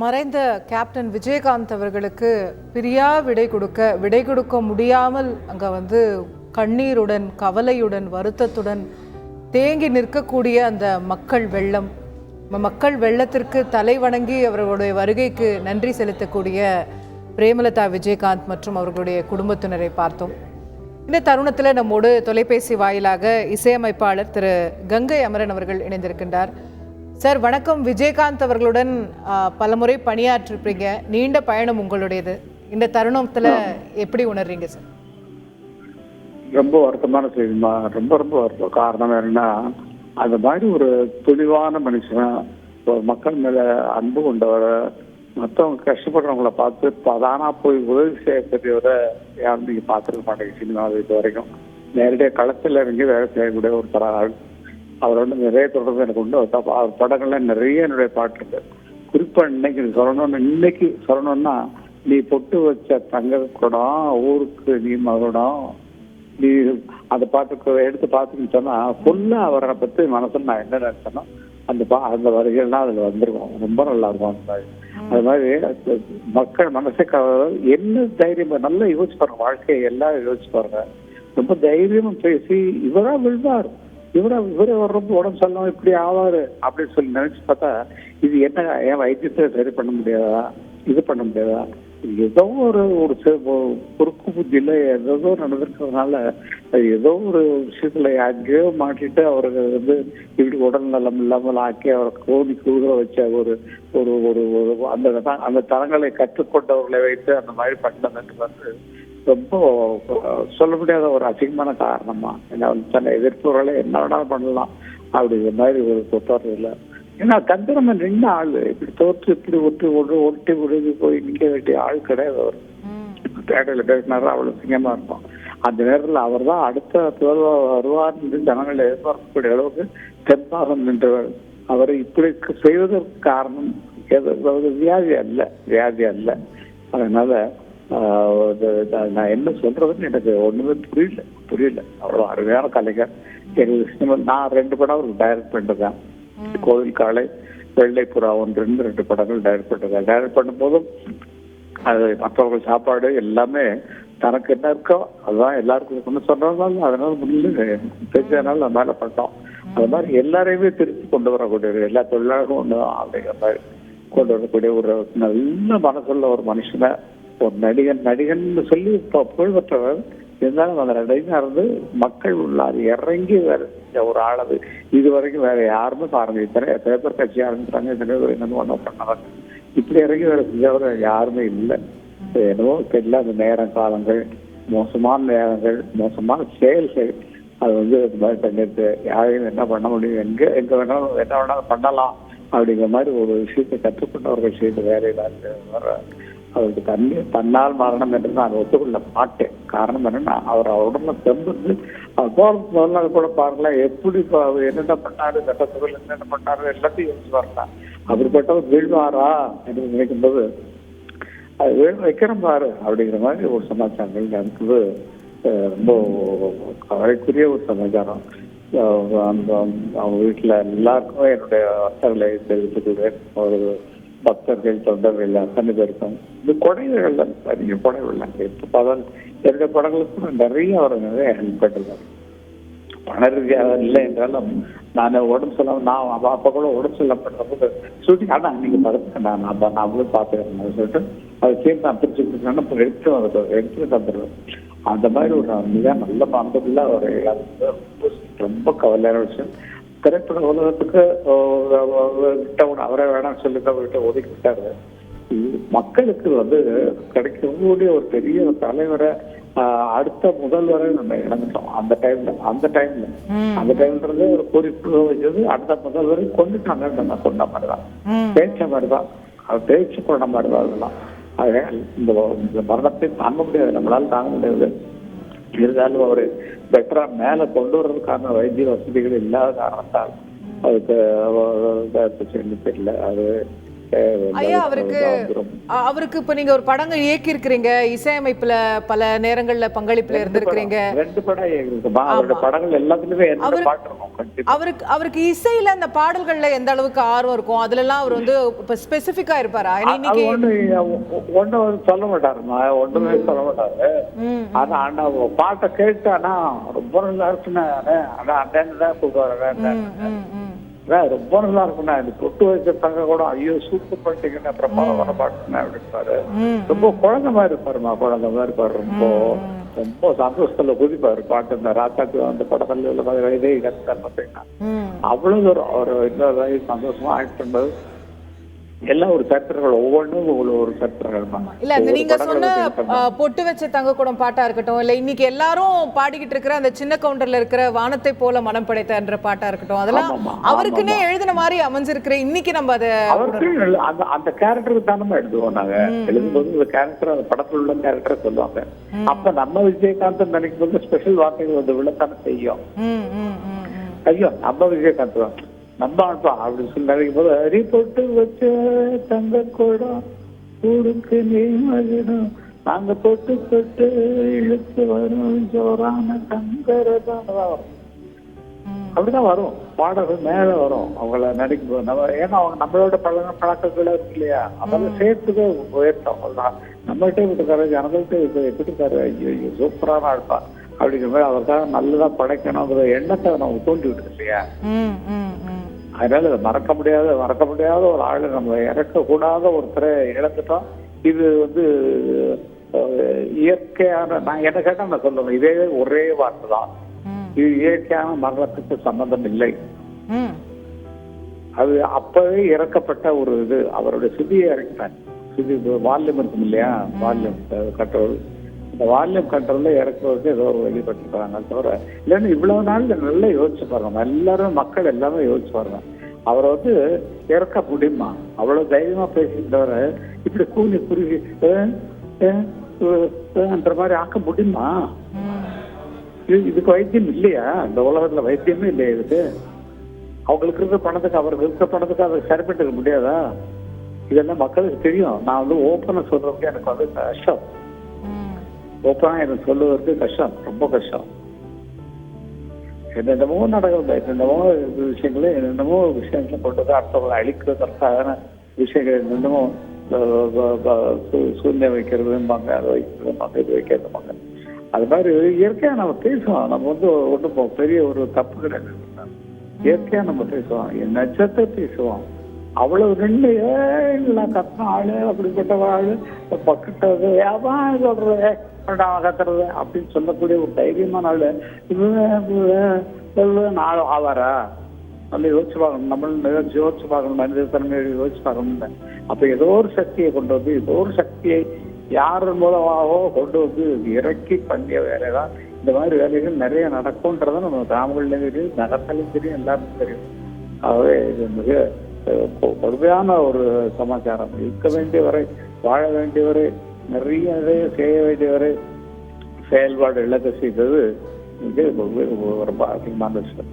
மறைந்த கேப்டன் விஜயகாந்த் அவர்களுக்கு பிரியா விடை கொடுக்க முடியாமல் அங்கே கண்ணீருடன் கவலையுடன் வருத்தத்துடன் தேங்கி நிற்கக்கூடிய அந்த மக்கள் வெள்ளத்திற்கு தலை வணங்கி அவர்களுடைய வருகைக்கு நன்றி செலுத்தக்கூடிய பிரேமலதா விஜயகாந்த் மற்றும் அவர்களுடைய குடும்பத்தினரை பார்த்தோம். இந்த தருணத்தில் நம்மோடு தொலைபேசி வாயிலாக இசையமைப்பாளர் திரு கங்கை அமரன் அவர்கள் இணைந்திருக்கின்றார். சார் வணக்கம். விஜயகாந்த் அவர்களுடன் பலமுறை பணியாற்றிருப்பீங்க, நீண்ட பயணம் உங்களுடையது. இந்த தருணத்துல எப்படி உணர்றீங்க சார்? ரொம்ப வருத்தமான செய்திமா, ரொம்ப ரொம்ப வருத்தம். காரணம் என்னன்னா, அந்த மாதிரி ஒரு துணிவான மனுஷன், மக்கள் மேல அன்பு கொண்டவரை, மற்றவங்க கஷ்டப்படுறவங்கள பார்த்து பதானா போய் உதவி செய்யக்கூடியவரை யாரும் நீங்க பார்த்துருக்க மாட்டேங்க சினிமாவில் இது வரைக்கும். நேரடியாக களத்தில் இறங்கி வேலை செய்யக்கூடிய ஒரு தராள். அவரோட நிறைய தொடர்பு எனக்கு உண்டு. அவர் படங்கள்ல நிறைய என்னுடைய பாட்டு இருக்கு. குறிப்பா இன்னைக்கு சொல்லணும்னா, நீ பொட்டு வச்ச தங்க குடம் ஊருக்கு நீ மகுடம், நீ அந்த பாட்டுக்கு எடுத்து பார்த்துன்னு சொன்னா ஃபுல்லா அவரை பத்தி மனசுல நான் என்ன நினைச்சேன்னா அந்த வரிகள்லாம் அதுல வந்துருக்கும். ரொம்ப நல்லா இருக்கும் அந்த மாதிரி. அது மாதிரி மக்கள் மனசை என்ன தைரியம் நல்லா யோசிச்சு பாருங்க, வாழ்க்கையை எல்லாம் யோசிச்சு பாருங்க. ரொம்ப தைரியமா பேசி இவரா விழுவார், இவரே ரொம்ப உடம்பு சொல்லலாம் இப்படி ஆவாரு அப்படின்னு சொல்லி நினைச்சு பார்த்தா, இது என்ன என் வைத்தியத்தை சரி பண்ண முடியாதா, இது பண்ண முடியாதா, ஏதோ ஒரு குறுக்கு புத்தியில ஏதோ நடந்திருக்கிறதுனால ஏதோ ஒரு விஷயத்துல எங்கேயோ மாட்டிட்டு அவருக்கு இப்படி உடல் நலம் இல்லாமல் ஆக்கி அவரை கோடி கூற வச்ச ஒரு ஒரு ஒரு அந்த தரங்களை கற்றுக்கொண்டவர்களை வைத்து அந்த மாதிரி பண்ணதுக்கு ரொம்ப சொல்ல முடியாத ஒரு அசிங்கமான காரணமா. ஏன்னா தன்னை எதிர்ப்புகளை என்ன வேணாலும் பண்ணலாம் அப்படிங்கிற மாதிரி ஒரு தொட்டார் இல்லை. ஏன்னா கந்தரமன் ரெண்டு ஆளு இப்படி தோற்று இப்படி ஒட்டி உருகி போய் நிக்க வேண்டிய ஆள் கிடையாது. அவர் தேடையில பேசினாரு, அவ்வளவு சிங்கமா இருக்கும். அந்த நேரத்தில் அவர் தான் அடுத்த வருவார் என்று ஜனங்கள் எதிர்பார்க்கக்கூடிய அளவுக்கு தெம்பாக நின்றவர். அவரை இப்படி செய்வதற்கு காரணம் வியாதி அல்ல. அதனால நான் என்ன சொல்றதுன்னு எனக்கு ஒண்ணுமே புரியல. அவ்வளவு அருமையான கலைஞர். எங்களுக்கு சினிமா நான் 2 படம் அவருக்கு டைரக்ட் பண்ணிருக்கேன். கோவில் காலை, வெள்ளை புறா 2 படங்கள் டைரக்ட் பண்ணிருக்கேன். டைரக்ட் பண்ணும்போதும் அது மற்றவர்கள் சாப்பாடு எல்லாமே தனக்கு என்ன இருக்கோ அதுதான் எல்லாருக்கும் கொண்டு சொல்றதுனால அதனால முடியல தெரிஞ்சதுனால மேல பண்ணோம். அது மாதிரி எல்லாரையுமே திருப்பி கொண்டு வரக்கூடிய எல்லா தொழிலாளர்களும் ஒண்ணு அப்படிங்கிற மாதிரி கொண்டு வரக்கூடிய ஒரு நல்ல மனசுள்ள ஒரு மனுஷனை, ஒரு நடிகன் சொல்லி புகழ்பெற்றவர். இருந்தாலும் அந்த நடிகனா இருந்து மக்கள் உள்ளார் இறங்கி வேற ஒரு ஆளது இது வரைக்கும் வேற யாருமே பாருங்க. எத்தனை பேர் கட்சி ஆரம்பிச்சாங்க, எத்தனை பேர் என்னமோ ஒன்றும் பண்ணாங்க. இப்படி இறங்கி வேலை செஞ்சவர் யாருமே இல்லை. என்னவோ தெரியல. அந்த நேரம் காலங்கள், மோசமான நேரங்கள், மோசமான செயல்கள், அது இது மாதிரி பண்ணிட்டு யாரையும் என்ன பண்ண முடியும், எங்க வேணாலும் என்ன வேணாலும் பண்ணலாம் அப்படிங்கிற மாதிரி ஒரு விஷயத்தை கற்றுக்கொண்டவர்கள் செய்த வேலையில அவருக்கு தன்னால் மரணம் என்று நான் ஒத்துக்கொள்ள மாட்டேன். காரணம் என்னன்னா, அவர் உடம்புல தெம்புந்து முதல்ல கூட பாருங்களேன் எப்படி என்னென்ன பண்ணாரு, சட்டத்துறையில் என்னென்ன பண்ணாரு எல்லாத்தையும் யோசிச்சு வரலாம். அப்படிப்பட்டவர் வீழ்வாரா என்று நினைக்கும்போது அது வைக்கிறோம் பாரு அப்படிங்கிற மாதிரி ஒரு சமாச்சாரங்கள் நடக்குது. ரொம்ப கவலைக்குரிய ஒரு சமாச்சாரம். அவங்க வீட்டுல எல்லாருக்குமே என்னுடைய வர்த்தகளை தெரிவித்துக்கிறேன். ஒரு பக்தர்கள், தொண்டர்கள் அத்தனை பேருக்கும் இது கொடைகள் அதிக கொடைகள். எப்ப பார்த்தாலும் 2 படங்களுக்கும் நிறைய ஹெல்ப் பண்ணிருக்காரு. பண ரீதியாக இல்லை என்றாலும் நான் உடம்பு சொல்லாம நான் அப்ப கூட உடம்பு சொல்ல பண்றப்போ ஷூட்டிங் ஆனா நீங்க படத்துக்கு நான் அவங்களும் பார்த்துக்கிறேன் சொல்லிட்டு அதை சேர்ந்து நான் பிரிச்சு எடுத்து தந்துடுவேன். அந்த மாதிரி ஒரு மிக நல்ல பண்புல ஒரு ரொம்ப கவலையான விஷயம். திரைப்பட உலகத்துக்கு அவரை வேணாம் சொல்லிட்டு அவர்கிட்ட ஒதுக்கி விட்டாரு. மக்களுக்கு கிடைக்கக்கூடிய ஒரு பெரிய தலைவரை அடுத்த முதல்வரை நம்ம இழந்துட்டோம். அந்த டைம்ல ஒரு குறிப்பு வச்சது அடுத்த முதல்வரை கொண்டுட்டாங்க. நம்ம கொண்ட மாதிரிதான் பேச்ச மாதிரிதான் பேச்சு கொண்ட மாதிரிதான் அதெல்லாம். இந்த மரணத்தை தாங்க முடியாது, நம்மளால தாங்க முடியாது. இருந்தாலும் அவரு பெட்டரா மேல கொண்டு வர்றதுக்கான வைத்திய வசதிகள் இல்லாத காரணத்தால் அதுக்கு தெரியல. அது ஐயா, அவருக்கு இப்ப நீங்க ஒரு படங்கள் இயக்கி இருக்கிறீங்க, இசையமைப்புல பல நேரங்கள்ல பங்களிப்புல இருந்திருக்கிறீங்க. 2 படம் இருக்குமா, அவரோட படங்கள் எல்லாத்துலயுமே என்ன பாட்டு இருக்கும். அவருக்கு இசையில அந்த பாடல்கள்ல எந்த அளவுக்கு ஆர்வம் இருக்கும், அதுல எல்லாம் அவர் வந்து இப்ப ஸ்பெசிபிக்கா இருப்பாரா? இன்னைக்கு ஒண்ணு சொல்ல மாட்டாருமா, ஒண்ணுமே சொல்ல மாட்டாரு. ஆனா ஆனா பாட்டை கேட்டானா ரொம்ப நல்லா இருக்குன்னா தான் கூப்பிடுவாரு. ரொம்ப நல்லா இருக்குண்ணா, இந்த பொட்டு வச்சிருப்பாங்க கூட, ஐயோ சூப்பர் பண்ணிட்டீங்கன்னா அப்புறம் வர பாட்டுனா அப்படின்பாரு. ரொம்ப குழந்தை மாதிரி இருப்பாருமா, குழந்தை மாதிரி இருப்பாரு. ரொம்ப ரொம்ப சந்தோஷத்துல குதிப்பாரு பாட்டு. இந்த ராசாக்கு அந்த படத்துல வயதே கத்துக்காரு பார்த்தீங்கன்னா அவ்வளவு ஒரு இன்னொரு சந்தோஷமா ஆக்ட் பண்றது. எல்லாம் ஒரு சரித்திரங்கள், ஒவ்வொன்றும் ஒரு சரித்திரங்கள். இல்ல நீங்க சொன்ன பொட்டு வச்ச தங்க குடம் பாட்டா இருக்கட்டும், இல்ல இன்னைக்கு எல்லாரும் பாடிக்கிட்டு இருக்கிற அந்த சின்ன கவுண்டர்ல இருக்கிற வானத்தை போல மனம் படைத்த பாட்டா இருக்கட்டும், அதெல்லாம் அவருக்குன்னே எழுதின மாதிரி அமைஞ்சிருக்கிற. இன்னைக்கு நம்ம அதை அந்த கேரக்டருக்கு தானே எழுதுவோம் நாங்க. எழுதும்போது இந்த கேரக்டர், அந்த படத்துல உள்ள கேரக்டரை சொல்லுவாங்க. அப்ப நம்ம விஜயகாந்த் நினைக்கும் போது ஸ்பெஷல் வார்த்தைகள் வந்து விழத்தானே செய்யும். ஐயோ நம்ம விஜயகாந்த் தான் நம்ம அப்படின்னு சொல்லி நினைக்கும் போது, அரி பொட்டு வச்ச தங்க கூடம் கூடுக்கு நீ மகிடும், நாங்க பொட்டு பொட்டு இழுத்து வரும் ஜோரான தங்கரதான் வரும். அப்படிதான் வரும் பாடல்கள், மேல வரும் அவங்கள நடிக்கும் போது. நம்ம ஏன்னா அவங்க நம்மளோட பழக்கங்கள் இருக்கு இல்லையா, அதெல்லாம் சேர்த்துக்கே உயர்த்தம். நம்மகிட்டே விட்டுக்காரு, ஜனங்கள்கிட்ட விட்டுக்காரு, ஐயோ ஐயோ சூப்பரான ஆழ்ப்பா அப்படிங்கிற மாதிரி அவருக்காக நல்லதா படைக்கணுங்கிற எண்ணத்தை நம்ம தூண்டி விட்டு இல்லையா. அதனால மறக்க முடியாத ஒரு ஆளு, நம்ம இறக்க கூடாத ஒருத்தரை இழந்துட்டோம். இது வந்து இயற்கையான, நான் என்ன கேட்டா நான் சொல்லுவேன், இதே ஒரே வார்த்தை தான், இது இயற்கையான மரணத்துக்கு சம்பந்தம் இல்லை. அது அப்பவே இறக்கப்பட்ட ஒரு இது. அவருடைய சுதியை இறக்கிட்டாங்க. சுதி வால்யூம் இருக்கும் இல்லையா, வால்யூம் கண்ட்ரோல், இந்த வால்யூம் கண்ட்ரோல்ல இறக்குறதுக்கு ஏதோ வெளிப்பட்டுருக்காங்க தவிர, இல்லைன்னு இவ்வளவு நாள் நல்லா யோசிச்சு பாருங்க. எல்லாரும் மக்கள் எல்லாமே யோசிச்சு பாருங்க, அவரை வந்து இறக்க முடியுமா? அவ்வளவு தைரியமா பேசிக்கிட்டவரை இப்படி கூலி குறுகி அந்த மாதிரி ஆக்க முடியுமா? இதுக்கு வைத்தியம் இல்லையா? இந்த உலகத்துல வைத்தியமே இல்லையா இதுக்கு? அவங்களுக்கு இருக்கிற பணத்துக்கு, அவருக்கு இருக்கிற பணத்துக்கு அதை சரிப்பட்டுக்க முடியாதா? இதெல்லாம் மக்களுக்கு தெரியும். நான் வந்து ஓப்பனா சொல்றதுக்கு எனக்கு வந்து கஷ்டம். ஓப்பனா எனக்கு சொல்லுவதற்கு கஷ்டம், ரொம்ப கஷ்டம். என்னென்னமோ நடக்கும், என்னென்னமோ விஷயங்களே, என்னென்னமோ விஷயங்களை கொண்டு வந்து அடுத்தவங்களை அழிக்கிறதுக்கான விஷயங்கள், என்னென்னமோ சூழ்நிலை வைக்கிறதும்பாங்க, அதை வைக்கிறதும்பாங்க, இது வைக்கிறதும்பாங்க. அது மாதிரி இயற்கையா நம்ம பேசுவோம். நம்ம வந்து ஒன்றும் பெரிய ஒரு தப்பு கிடையாது. இயற்கையா நம்ம பேசுவோம், என் நட்சத்திர பேசுவோம். அவ்வளவு ரெண்டு கத்துன ஆளு, அப்படிப்பட்ட ஆளு பக்கிட்டது வியாபாரம் சொல்றது, கத்துறது அப்படின்னு சொல்லக்கூடிய ஒரு தைரியமான ஆளு நாள் ஆவாரா? நம்ம யோசிச்சு பார்க்கணும், நம்மளும் யோசிச்சு பார்க்கணும், மனித தன்மையை யோசிச்சு பார்க்கணும். அப்ப ஏதோ ஒரு சக்தியை கொண்டு வந்து, ஏதோ ஒரு சக்தியை யார் மூலமாகவோ கொண்டு வந்து இறக்கி பண்ணிய வேலைதான். இந்த மாதிரி வேலைகள் நிறைய நடக்கும்ன்றத நம்ம கிராமங்கள்லையும் தெரியும், நகரத்திலையும் தெரியும், எல்லாருக்கும் தெரியும். ஆகவே இது மிக கொடுமையான ஒரு சமாச்சாரம். இருக்க வேண்டிய வரை, வாழ வேண்டிய வரை, நிறைய செய்ய வேண்டிய வரை செயல்பாடு இழக்க செய்தது ரொம்ப அதிகமான விஷயம்.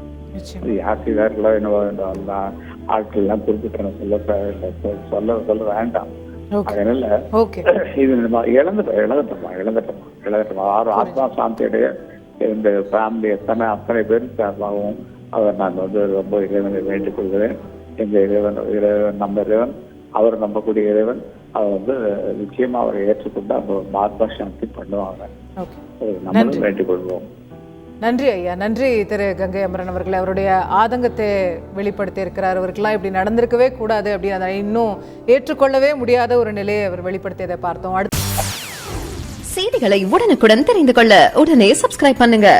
யார் செய்தார்களோ என்னவோ ஆட்கள் எல்லாம் குறிப்பிட்ட சொல்ல வேண்டாம். அதனால இது இழந்துட்டோமா ஆத்மா சாந்தியுடைய இந்த ஃபேமிலி அத்தனை பேரும் சார்பாகவும் அவர் நான் வந்து ரொம்ப இறைவனை வேண்டிக் கொள்கிறேன். எங்க இறைவன் நம்ம இறைவன், அவர் நம்பக்கூடிய இறைவன், அவர் வந்து நிச்சயமா அவரை ஏற்றுக்கொண்டு அவங்க ஆத்மா சாந்தி பண்ணுவாங்க. நம்மளும் வேண்டிக் கொள்வோம். நன்றி ஐயா, நன்றி திரு கங்கை அமரன் அவர்கள். அவருடைய ஆதங்கத்தை வெளிப்படுத்தி இருக்கிறார். அவருக்கெல்லாம் இப்படி நடந்திருக்கவே கூடாது அப்படின்னு அதை இன்னும் ஏற்றுக்கொள்ளவே முடியாத ஒரு நிலையை அவர் வெளிப்படுத்தியதை பார்த்தோம். செய்திகளை உடனுக்குடன் தெரிந்து கொள்ள உடனே சப்ஸ்கிரைப் பண்ணுங்க.